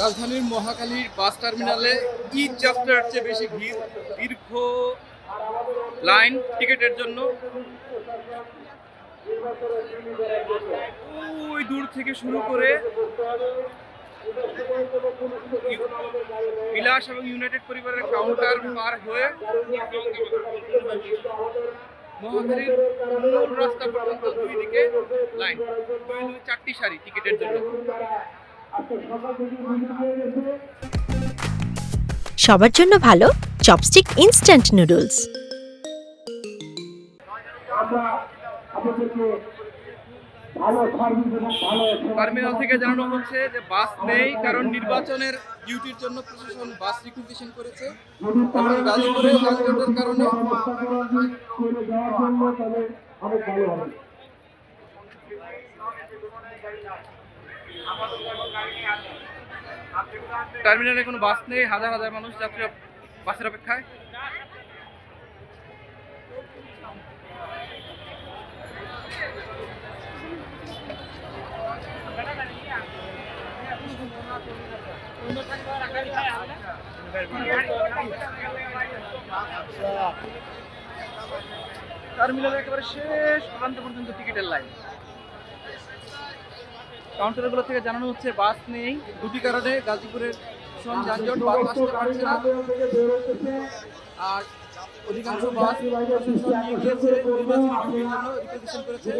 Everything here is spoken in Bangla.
রাজধানীর মহাখালীর বাস টার্মিনালে ঈদ যাত্রার চেয়ে বেশি ভিড়, দীর্ঘ লাইন টিকিটের জন্য। ওই দূর থেকে শুরু করে বিলাস এবং ইউনাইটেড পরিবারের কাউন্টার পার হয়ে মহাখালীর মূল রাস্তা পর্যন্ত দুই দিকে লাইন, চারটি সারি টিকিটের জন্য। সবার জন্য ভালো চপস্টিক ইনস্ট্যান্ট নুডলস। টার্মিনাল থেকে জানানো হচ্ছে যে বাস নেই, কারণ নির্বাচনের ডিউটির জন্য প্রশাসন বাস রিকুইজিশন করেছে এবং গাজীপুরে যানজটের কারণে টার্মিনালে কোনো বাস নেই, হাজার হাজার মানুষ যাত্রী বাসের অপেক্ষায়। টার্মিনালের একেবারে শেষ প্রান্ত পর্যন্ত টিকিটের লাইন। কাউন্টারগুলো থেকে জানানো হচ্ছে বাস নেই, দুটি কারণে গাজীপুরের ভীষণ যানজট, বাস আসতে পারছে না। আর অধিকাংশ বাস প্রশাসন নিয়ে গিয়েছে নির্বাচনী ডিউটির জন্য রিকুইজিশন করেছে।